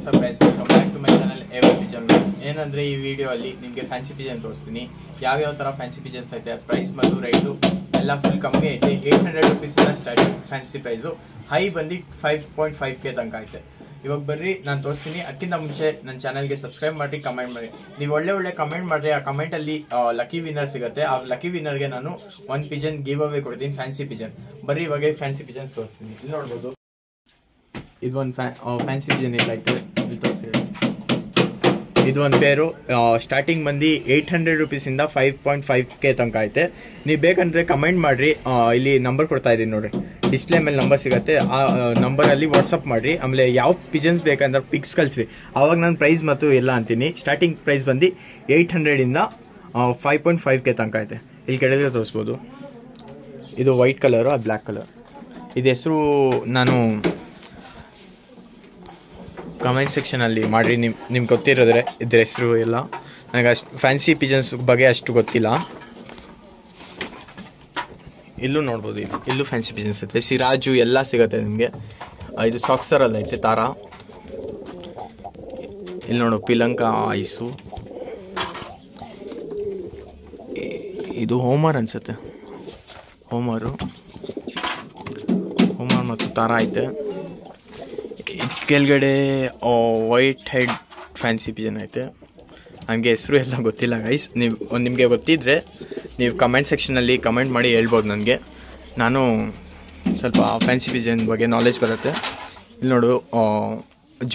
What's up guys, welcome back to my channel ever pigeon guys. ಏನಂದ್ರೆ ಈ ವಿಡಿಯೋಲ್ಲಿ ನಿಮಗೆ ಫ್ಯಾನ್ಸಿ ಪಿಜನ್ ತೋರಿಸ್ತೀನಿ. ಯಾವ ತರ ಫ್ಯಾನ್ಸಿ ಪಿಜನ್ಸ್ ಐತೆ, ಪ್ರೈಸ್ ಮತ್ತು ರೈಟು ಎಲ್ಲ ಫುಲ್ ಕಮ್ಮಿ ಐತೆ. 800 ರುಪೀಸ್ ಇಂದ ಸ್ಟಾರ್ಟಿಂಗ್ ಫ್ಯಾನ್ಸಿ ಪ್ರೈಸು, ಹೈ ಬಂದು 5.5K ತನಕ ಐತೆ. ಇವಾಗ ಬರ್ರಿ ನಾನು ತೋರಿಸ್ತೀನಿ. ಅದಕ್ಕಿಂತ ಮುಂಚೆ ನನ್ನ ಚಾನಲ್ಗೆ ಸಬ್ಸ್ಕ್ರೈಬ್ ಮಾಡಿ, ಕಮೆಂಟ್ ಮಾಡಿ. ನೀವು ಒಳ್ಳೆ ಕಮೆಂಟ್ ಮಾಡ್ರಿ, ಆ ಕಮೆಂಟ್ ಅಲ್ಲಿ ಲಕ್ಕಿ ವಿನ್ನರ್ ಸಿಗುತ್ತೆ. ಆ ಲಕ್ಕಿ ವಿನ್ನರ್ಗೆ ನಾನು 1 ಪಿಜನ್ ಗಿವ್ ಅವೇ ಕೊಡ್ತೀನಿ, ಫ್ಯಾನ್ಸಿ ಪಿಜನ್. ಬರ್ರಿ ಇವಾಗ ಫ್ಯಾನ್ಸಿ ಪಿಜನ್ ತೋರಿಸ್ತೀನಿ. ಇಲ್ಲಿ ನೋಡ್ಬೋದು, ಇದು ಒಂದು ಫ್ಯಾನ್ಸಿ ಪಿಜನ್ ಇಲ್ಲ ಐತೆ. ಇದು ಒಂದು ಪೇರು ಸ್ಟಾರ್ಟಿಂಗ್ ಬಂದು 800 ರುಪೀಸ್ ಇಂದ 5.5K ತನಕ ಐತೆ. ನೀವು ಬೇಕಂದ್ರೆ ಕಮೆಂಟ್ ಮಾಡ್ರಿ, ಇಲ್ಲಿ ನಂಬರ್ ಕೊಡ್ತಾ ಇದೀನಿ ನೋಡ್ರಿ, ಡಿಸ್ಪ್ಲೇ ಮೇಲೆ ನಂಬರ್ ಸಿಗುತ್ತೆ. ಆ ನಂಬರಲ್ಲಿ ವಾಟ್ಸಪ್ ಮಾಡ್ರಿ. ಆಮೇಲೆ ಯಾವ ಪಿಜನ್ಸ್ ಬೇಕಂದ್ರೆ ಪಿಕ್ಸ್ ಕಳಿಸ್ರಿ, ಅವಾಗ ನಾನು ಪ್ರೈಸ್ ಮತ್ತು ಎಲ್ಲ ಅಂತೀನಿ. ಸ್ಟಾರ್ಟಿಂಗ್ ಪ್ರೈಸ್ ಬಂದು 800 ಇಂದ 5.5K ತನಕ ಐತೆ. ಇಲ್ಲಿ ಕೆಳಗೆ ತೋರಿಸ್ಬೋದು. ಇದು ವೈಟ್ ಕಲರು, ಅದು ಬ್ಲ್ಯಾಕ್ ಕಲರ್. ಇದು ಹೆಸರು ನಾನು ಕಮೆಂಟ್ ಸೆಕ್ಷನಲ್ಲಿ ಮಾಡಿರಿ, ನಿಮ್ಗೆ ಗೊತ್ತಿರೋದ್ರೆ ಇದ್ರ ಹೆಸರು ಎಲ್ಲ. ನನಗೆ ಅಷ್ಟು ಫ್ಯಾನ್ಸಿ ಪಿಜನ್ಸ್ ಬಗ್ಗೆ ಅಷ್ಟು ಗೊತ್ತಿಲ್ಲ. ಇಲ್ಲೂ ನೋಡ್ಬೋದು, ಇಲ್ಲೂ ಫ್ಯಾನ್ಸಿ ಪಿಜನ್ಸ್ ಐತೆ. ಸಿರಾಜು ಎಲ್ಲ ಸಿಗುತ್ತೆ ನಿಮಗೆ. ಇದು ಸಾಕ್ಸರಲ್ಲಿ ಐತೆ ತಾರಾ. ಇಲ್ಲಿ ನೋಡು, ಪಿಲಂಕ ಐಸು. ಇದು ಹೋಮರ್ ಅನ್ಸುತ್ತೆ, ಹೋಮರ್ ಮತ್ತು ತಾರಾ ಐತೆ. ಕೆಳಗಡೆ ವೈಟ್ ಹೆಡ್ ಫ್ಯಾನ್ಸಿ ಪಿಜನ್ ಐತೆ. ನನಗೆ ಹೆಸರು ಎಲ್ಲ ಗೊತ್ತಿಲ್ಲ ಗೈಸ್. ನಿಮಗೆ ಗೊತ್ತಿದ್ರೆ ನೀವು ಕಮೆಂಟ್ ಸೆಕ್ಷನಲ್ಲಿ ಕಮೆಂಟ್ ಮಾಡಿ ಹೇಳ್ಬೋದು ನನಗೆ. ನಾನು ಸ್ವಲ್ಪ ಫ್ಯಾನ್ಸಿ ಪಿಜನ್ ಬಗ್ಗೆ ನಾಲೆಜ್ ಬರುತ್ತೆ. ಇಲ್ಲಿ ನೋಡು,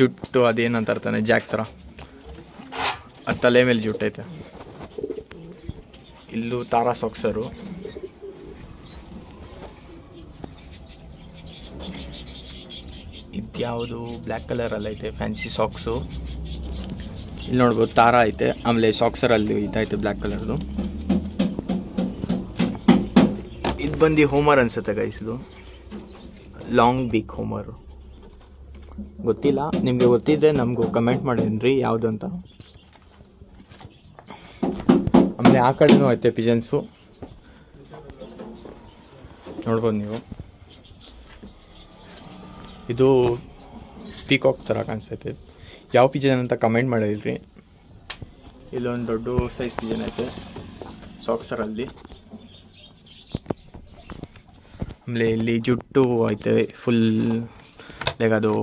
ಜುಟ್ಟು ಅದೇನಂತ ಇರ್ತಾನೆ, ಜಾಕ್ ಥರ, ಅದು ತಲೆ ಮೇಲೆ ಜುಟ್ಟೈತೆ. ಇಲ್ಲೂ ತಾರಾ ಸಾಕ್ಸರು. ಇದ್ಯಾವುದು ಬ್ಲ್ಯಾಕ್ ಕಲರಲ್ಲಿ ಐತೆ ಫ್ಯಾನ್ಸಿ ಸಾಕ್ಸು. ಇಲ್ಲಿ ನೋಡ್ಬೋದು, ತಾರಾ ಐತೆ. ಆಮೇಲೆ ಸಾಕ್ಸರಲ್ಲಿ ಇದೈತೆ ಬ್ಲ್ಯಾಕ್ ಕಲರ್ದು. ಇದು ಬಂದು ಹೋಮರ್ ಅನ್ಸುತ್ತೆ ಗೈಸ್. ಇದು ಲಾಂಗ್ ಬಿಗ್ ಹೋಮರು. ಗೊತ್ತಿಲ್ಲ, ನಿಮಗೆ ಗೊತ್ತಿದ್ರೆ ನಮಗೂ ಕಮೆಂಟ್ ಮಾಡಿದ್ರಿ ಯಾವುದು ಅಂತ. ಆಮೇಲೆ ಆ ಕಡೆನೂ ಐತೆ ಪಿಜನ್ಸು, ನೋಡ್ಬೋದು ನೀವು. ಇದು ಪೀಕಾಕ್ ಥರ ಕಾಣಿಸ್ತೈತೆ. ಯಾವ ಪಿಜನ್ ಅಂತ ಕಮೆಂಟ್ ಮಾಡಿದ್ರಿ. ಇಲ್ಲೊಂದು ದೊಡ್ಡ ಸೈಜ್ ಪಿಜನ್ ಐತೆ ಸಾಕ್ಸರಲ್ಲಿ. ಆಮೇಲೆ ಇಲ್ಲಿ ಜುಟ್ಟು ಐತೆ ಫುಲ್, ಲೈಕ್ ಅದು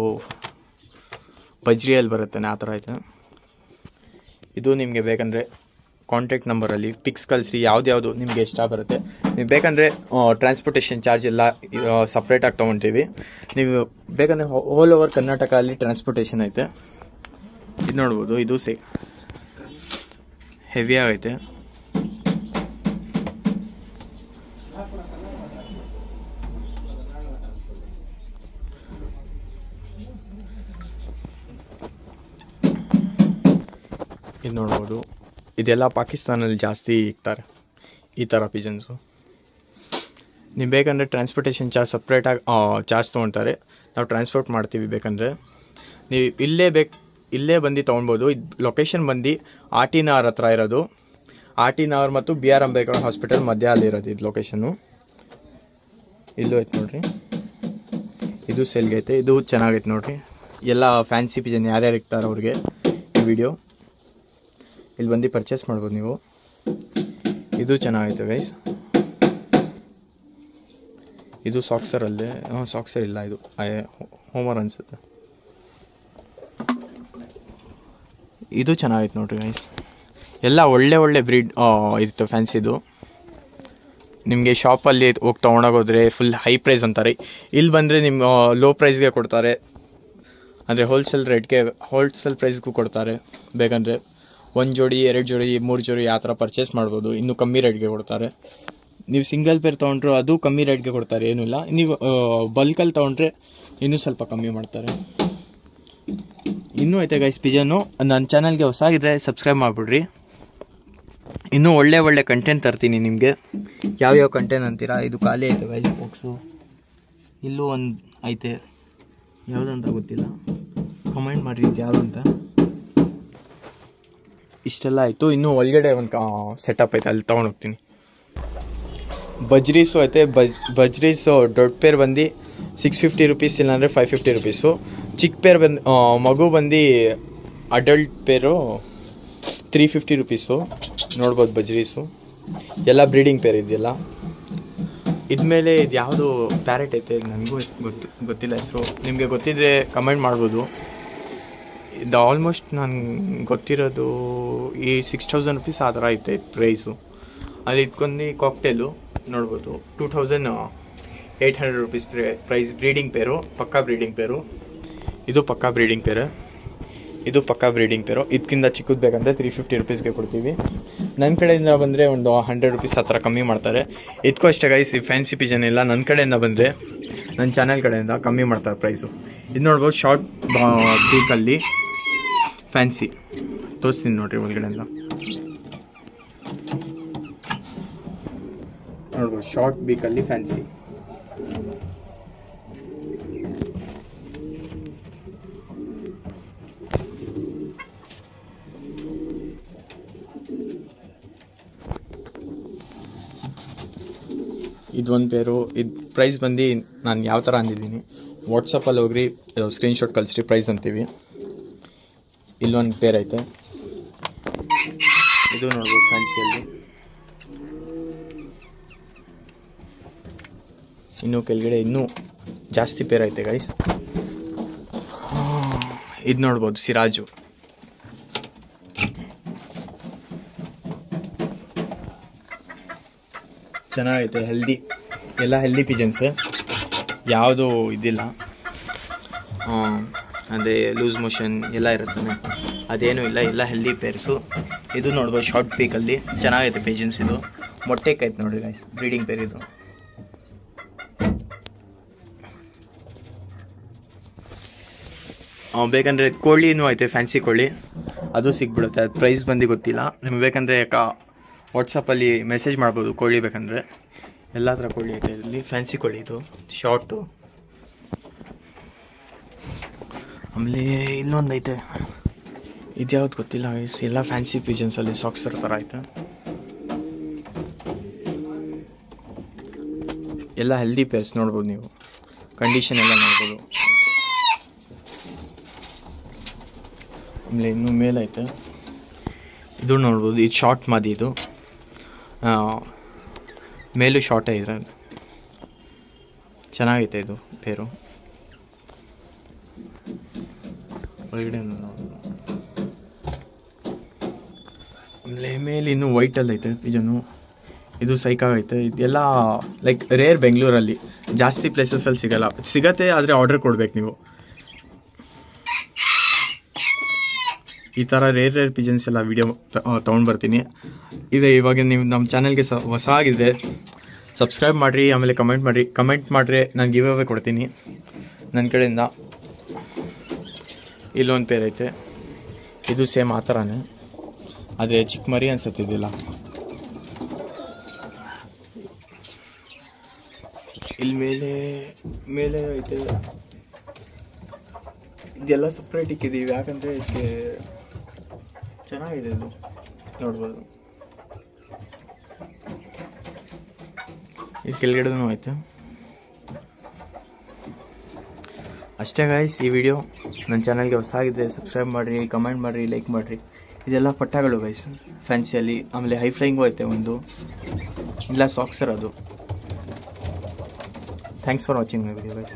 ಬಜ್ರಿಯಲ್ಲಿ ಬರುತ್ತೆ, ಆ ಥರ ಐತೆ. ಇದು ನಿಮಗೆ ಬೇಕಂದರೆ ಕಾಂಟ್ಯಾಕ್ಟ್ ನಂಬರಲ್ಲಿ ಪಿಕ್ಸ್ ಕಳಿಸಿ, ಯಾವ್ದು ನಿಮಗೆ ಇಷ್ಟ ಬರುತ್ತೆ. ನೀವು ಬೇಕಂದರೆ ಟ್ರಾನ್ಸ್ಪೋರ್ಟೇಷನ್ ಚಾರ್ಜ್ ಎಲ್ಲ ಸಪ್ರೇಟಾಗಿ ತೊಗೊಳ್ತೀವಿ. ನೀವು ಬೇಕಂದರೆ ಆಲ್ ಓವರ್ ಕರ್ನಾಟಕ ಅಲ್ಲಿ ಟ್ರಾನ್ಸ್ಪೋರ್ಟೇಷನ್ ಐತೆ. ಇದು ನೋಡ್ಬೋದು, ಇದು ಹೆವಿ ಆಗೈತೆ. ಇದು ನೋಡ್ಬೋದು, ಇದೆಲ್ಲ ಪಾಕಿಸ್ತಾನಲ್ಲಿ ಜಾಸ್ತಿ ಇಕ್ತಾರೆ ಈ ಥರ ಪಿಜನ್ಸು. ನೀವು ಬೇಕಂದರೆ ಟ್ರಾನ್ಸ್ಪೋರ್ಟೇಷನ್ ಚಾರ್ಜ್ ಸಪ್ರೇಟಾಗಿ ಚಾರ್ಜ್ ತೊಗೊಳ್ತಾರೆ. ನಾವು ಟ್ರಾನ್ಸ್ಪೋರ್ಟ್ ಮಾಡ್ತೀವಿ. ಬೇಕಂದರೆ ನೀವು ಇಲ್ಲೇ ಬಂದು ತೊಗೊಳ್ಬೋದು. ಇದು ಲೊಕೇಶನ್ ಬಂದು RT ನಗರ್ ಹತ್ರ ಇರೋದು. RT ನಗರ್ ಮತ್ತು BR ಅಂಬೇಡ್ಕರ್ ಹಾಸ್ಪಿಟಲ್ ಮಧ್ಯ ಅಲ್ಲಿರೋದು ಇದು ಲೊಕೇಶನ್ನು. ಇಲ್ಲೂ ಐತೆ ನೋಡಿರಿ, ಇದು ಸೇಲ್ಗೆ ಐತೆ. ಇದು ಚೆನ್ನಾಗೈತೆ ನೋಡಿರಿ. ಎಲ್ಲ ಫ್ಯಾನ್ಸಿ ಪಿಜನ್ ಯಾರ್ಯಾರು ಇಕ್ತಾರೆ ಅವ್ರಿಗೆ ಈ ವಿಡಿಯೋ ಇಲ್ಲಿ ಬಂದು ಪರ್ಚೇಸ್ ಮಾಡ್ಬೋದು ನೀವು. ಇದು ಚೆನ್ನಾಗೈತೆ ಗೈಸ್. ಇದು ಸಾಕ್ಸರಲ್ಲೇ, ಸಾಕ್ಸರ್ ಇಲ್ಲ, ಇದು ಹೋಮರ್ ಅನಿಸುತ್ತೆ. ಇದು ಚೆನ್ನಾಗೈತೆ ನೋಡ್ರಿ ಗೈಸ್. ಎಲ್ಲ ಒಳ್ಳೆ ಬ್ರೀಡ್ ಇರುತ್ತೆ ಫ್ಯಾನ್ಸಿದು. ನಿಮಗೆ ಶಾಪಲ್ಲಿ ಹೋಗಿ ತೊಗೊಂಡೋಗೋದ್ರೆ ಫುಲ್ ಹೈ ಪ್ರೈಸ್ ಅಂತಾರೆ. ಇಲ್ಲಿ ಬಂದರೆ ನಿಮ್ಗೆ ಲೋ ಪ್ರೈಸ್ಗೆ ಕೊಡ್ತಾರೆ. ಅಂದರೆ ಹೋಲ್ಸೇಲ್ ಪ್ರೈಸ್ಗೂ ಕೊಡ್ತಾರೆ. ಬೇಕಂದರೆ 1 ಜೋಡಿ 2 ಜೋಡಿ 3 ಜೋಡಿ ಆ ಥರ ಪರ್ಚೇಸ್ ಮಾಡ್ಬೋದು. ಇನ್ನೂ ಕಮ್ಮಿ ರೇಟ್ಗೆ ಕೊಡ್ತಾರೆ. ನೀವು ಸಿಂಗಲ್ ಪೇರ್ ತೊಗೊಂಡ್ರು ಅದು ಕಮ್ಮಿ ರೇಟ್ಗೆ ಕೊಡ್ತಾರೆ, ಏನೂ ಇಲ್ಲ. ನೀವು ಬಲ್ಕಲ್ಲಿ ತೊಗೊಂಡ್ರೆ ಇನ್ನೂ ಸ್ವಲ್ಪ ಕಮ್ಮಿ ಮಾಡ್ತಾರೆ. ಇನ್ನೂ ಐತೆ ಗೈಸ್ ಪಿಜನ್ನು. ನನ್ನ ಚಾನಲ್ಗೆ ಹೊಸಾಗಿದ್ರೆ ಸಬ್ಸ್ಕ್ರೈಬ್ ಮಾಡಿಬಿಡ್ರಿ. ಇನ್ನೂ ಒಳ್ಳೆ ಕಂಟೆಂಟ್ ತರ್ತೀನಿ ನಿಮಗೆ. ಯಾವ್ಯಾವ ಕಂಟೆಂಟ್ ಅಂತೀರಾ. ಇದು ಖಾಲಿ ಐತೆ ಗೈಸ್ ಬಾಕ್ಸು. ಇಲ್ಲೂ ಒಂದು ಐತೆ, ಯಾವುದಂತ ಗೊತ್ತಿಲ್ಲ, ಕಮೆಂಟ್ ಮಾಡಿರಿ ಇದು ಯಾವುದು ಅಂತ. ಇಷ್ಟೆಲ್ಲ ಆಯಿತು. ಇನ್ನೂ ಒಳಗಡೆ ಒಂದು ಸೆಟಪ್ ಐತೆ, ಅಲ್ಲಿ ತೊಗೊಂಡೋಗ್ತೀನಿ. ಬಜ್ರೀಸು ಐತೆ. ಬಜ್ರೀಸು ದೊಡ್ಡ ಪೇರ್ ಬಂದು 650 ರುಪೀಸ್, ಇಲ್ಲಾಂದರೆ 550 ರುಪೀಸು. ಚಿಕ್ಕ ಪೇರ್ ಮಗು ಬಂದು ಅಡಲ್ಟ್ ಪೇರು 350 ರುಪೀಸು. ನೋಡ್ಬೋದು ಬಜ್ರೀಸು ಎಲ್ಲ ಬ್ರೀಡಿಂಗ್ ಪೇರ್ ಇದೆಯಲ್ಲ. ಇದ್ಮೇಲೆ ಇದು ಯಾವುದು ಪ್ಯಾರೆಟ್ ಐತೆ, ನನಗೂ ಗೊತ್ತಿಲ್ಲ ಹೆಸರು. ನಿಮಗೆ ಗೊತ್ತಿದ್ರೆ ಕಮೆಂಟ್ ಮಾಡ್ಬೋದು. ಇದು ಆಲ್ಮೋಸ್ಟ್ ನಾನು ಗೊತ್ತಿರೋದು ಈ 6000 ರುಪೀಸ್ ಆ ಥರ ಐತೆ ಪ್ರೈಸು. ಅಲ್ಲಿ ಇಟ್ಕೊಂಡು ಕಾಕ್ಟೇಲು ನೋಡ್ಬೋದು 2800 ರುಪೀಸ್ ಪ್ರೈಸ್. ಬ್ರೀಡಿಂಗ್ ಪೇರು, ಪಕ್ಕಾ ಬ್ರೀಡಿಂಗ್ ಪೇರು. ಇದು ಪಕ್ಕಾ ಬ್ರೀಡಿಂಗ್ ಪೇರು, ಇದು ಪಕ್ಕಾ ಬ್ರೀಡಿಂಗ್ ಪೇರು. ಇದಕ್ಕಿಂತ ಚಿಕ್ಕದು ಬೇಕಂದರೆ 350 ರುಪೀಸ್ಗೆ ಕೊಡ್ತೀವಿ. ನನ್ನ ಕಡೆಯಿಂದ ಬಂದರೆ ಒಂದು 100 ರುಪೀಸ್ ಆ ಥರ ಕಮ್ಮಿ ಮಾಡ್ತಾರೆ. ಇದಕ್ಕೂ ಅಷ್ಟೇ ಗೈಸ್, ಈ ಫ್ಯಾನ್ಸಿ ಪಿಜನ್ ಎಲ್ಲ ನನ್ನ ಕಡೆಯಿಂದ ಬಂದರೆ ನನ್ನ ಚಾನಲ್ ಕಡೆಯಿಂದ ಕಮ್ಮಿ ಮಾಡ್ತಾರೆ ಪ್ರೈಸು. ಇದು ನೋಡ್ಬೋದು ಶಾರ್ಟ್ ಬೀಕಲ್ಲಿ ಫ್ಯಾನ್ಸಿ ತೋರಿಸ್ತೀನಿ ನೋಡಿರಿ ಒಳಗಡೆಯಿಂದ. ನೋಡ್ಬೋದು ಶಾರ್ಟ್ ಬೀಕಲ್ಲಿ ಫ್ಯಾನ್ಸಿ. ಇದೊಂದು ಪೇರು. ಇದು ಪ್ರೈಸ್ ಬಂದು ನಾನು ಯಾವ ಥರ ಅಂದಿದ್ದೀನಿ ವಾಟ್ಸಪ್ಪಲ್ಲಿ ಹೋಗ್ರಿ, ಸ್ಕ್ರೀನ್ಶಾಟ್ ಕಳಿಸ್ರಿ, ಪ್ರೈಸ್ ಅಂತೀವಿ. ಇಲ್ಲೊಂದು ಪೇರ್ ಐತೆ, ಇದು ನೋಡ್ಬೋದು ಫ್ಯಾನ್ಸಿಯಲ್ಲಿ. ಇನ್ನೂ ಕೆಳಗಡೆ ಇನ್ನೂ ಜಾಸ್ತಿ ಪೇರ್ ಐತೆ ಗೈಸ್. ಇದು ನೋಡ್ಬೋದು ಸಿರಾಜು. ಚೆನ್ನಾಗೈತೆ, ಹೆಲ್ದಿ, ಎಲ್ಲ ಹೆಲ್ದಿ ಪಿಜನ್ಸ್, ಯಾವುದು ಇದಿಲ್ಲ. ಅದೇ ಲೂಸ್ ಮೋಷನ್ ಎಲ್ಲ ಇರುತ್ತಾನೆ, ಅದೇನೂ ಇಲ್ಲ, ಎಲ್ಲ ಹೆಲ್ದಿ ಪೇರ್ಸು. ಇದು ನೋಡ್ಬೋದು ಶಾರ್ಟ್ ಪೀಕಲ್ಲಿ ಚೆನ್ನಾಗೈತೆ ಪಿಜನ್ಸ್. ಇದು ಮೊಟ್ಟೆಕೈತೆ ನೋಡಿರಿ ಗೈಸ್, ಬ್ರೀಡಿಂಗ್ ಪೇರ್ ಇದು. ಬೇಕಂದರೆ ಕೋಳಿನೂ ಐತೆ, ಫ್ಯಾನ್ಸಿ ಕೋಳಿ, ಅದು ಸಿಗ್ಬಿಡುತ್ತೆ. ಅದು ಪ್ರೈಸ್ ಬಂದು ಗೊತ್ತಿಲ್ಲ ನಿಮ್ಗೆ. ಬೇಕಂದರೆ ವಾಟ್ಸಪ್ಪಲ್ಲಿ ಮೆಸೇಜ್ ಮಾಡ್ಬೋದು ಕೋಳಿ ಬೇಕಂದರೆ. ಎಲ್ಲ ಥರ ಕೋಳಿ ಐತೆ ಇಲ್ಲಿ. ಫ್ಯಾನ್ಸಿ ಕೋಳಿ ಇದು ಶಾರ್ಟು. ಆಮೇಲೆ ಇನ್ನೊಂದು ಐತೆ, ಇದ್ಯಾವ್ದು ಗೊತ್ತಿಲ್ಲ ಗೈಸ್. ಎಲ್ಲ ಫ್ಯಾನ್ಸಿ ಪಿಜನ್ಸಲ್ಲಿ ಸಾಕ್ಸರ್ ಥರ ಐತೆ. ಎಲ್ಲ ಹೆಲ್ದಿ ಪೇರ್ಸ್ ನೋಡ್ಬೋದು ನೀವು, ಕಂಡೀಷನ್ ಎಲ್ಲ ನೋಡ್ಬೋದು. ಆಮೇಲೆ ಇನ್ನೂ ಮೇಲೈತೆ, ಇದು ನೋಡ್ಬೋದು. ಇದು ಶಾರ್ಟ್ ಮಾದಿ, ಇದು ಮೇಲೂ ಶಾರ್ಟೇ ಇದೆ, ಚೆನ್ನಾಗೈತೆ ಇದು ಪೇರು. ಒಳಗಡೆ ಆಮೇಲೆ ಮೇಲೆ ಇನ್ನೂ ವೈಟಲ್ಲಿ ಐತೆ ಪಿಜನು. ಇದು ಸೈಕಾಗೈತೆ. ಇದೆಲ್ಲ ಲೈಕ್ ರೇರ್, ಬೆಂಗಳೂರಲ್ಲಿ ಜಾಸ್ತಿ ಪ್ಲೇಸಸಲ್ಲಿ ಸಿಗಲ್ಲ. ಸಿಗತ್ತೆ, ಆದರೆ ಆರ್ಡರ್ ಕೊಡ್ಬೇಕು ನೀವು. ಈ ಥರ ರೇರ್ ಪಿಜನ್ಸ್ ಎಲ್ಲ ವೀಡಿಯೋ ತೊಗೊಂಡು ಬರ್ತೀನಿ. ಇದೆ ಇವಾಗ ನೀವು ನಮ್ಮ ಚಾನಲ್ಗೆ ಹೊಸ ಆಗಿದ್ರೆ ಸಬ್ಸ್ಕ್ರೈಬ್ ಮಾಡಿರಿ, ಆಮೇಲೆ ಕಮೆಂಟ್ ಮಾಡಿರಿ, ನಾನು ಗಿವ್ ಅವೇ ಕೊಡ್ತೀನಿ ನನ್ನ ಕಡೆಯಿಂದ. ಇಲ್ಲೊಂದು ಪೇರ್ ಐತೆ, ಇದು ಸೇಮ್ ಆ ಥರನೇ, ಆದರೆ ಚಿಕ್ಕ ಮರಿ ಅನ್ಸತ್ತಿದ್ದಿಲ್ಲ. ಇಲ್ಲಿ ಮೇಲೆ ಐತೆ. ಇದೆಲ್ಲ ಸಪ್ರೇಟ್ ಇಕ್ಕಿದ್ದೀವಿ, ಯಾಕಂದರೆ ಇದಕ್ಕೆ ಚೆನ್ನಾಗಿದೆ. ಇದು ನೋಡ್ಬೋದು, ಇದು ಕೆಳಗಡೆನೂ ಐತೆ. ಅಷ್ಟೇ ಗೈಸ್ ಈ ವಿಡಿಯೋ. ನನ್ನ ಚಾನಲ್ಗೆ ಹೊಸ ಆಗಿದ್ದರೆ ಸಬ್ಸ್ಕ್ರೈಬ್ ಮಾಡಿರಿ, ಕಮೆಂಟ್ ಮಾಡಿರಿ, ಲೈಕ್ ಮಾಡಿರಿ. ಇದೆಲ್ಲ ಪಟ್ಟಗಳು ಗೈಸ್ ಫ್ಯಾನ್ಸಿಯಲ್ಲಿ. ಆಮೇಲೆ ಹೈ ಫ್ಲೈಯಿಂಗು ಐತೆ ಒಂದು, ಇಲ್ಲ ಸಾಕ್ಸರ್ ಅದು. Thanks for watching my video guys.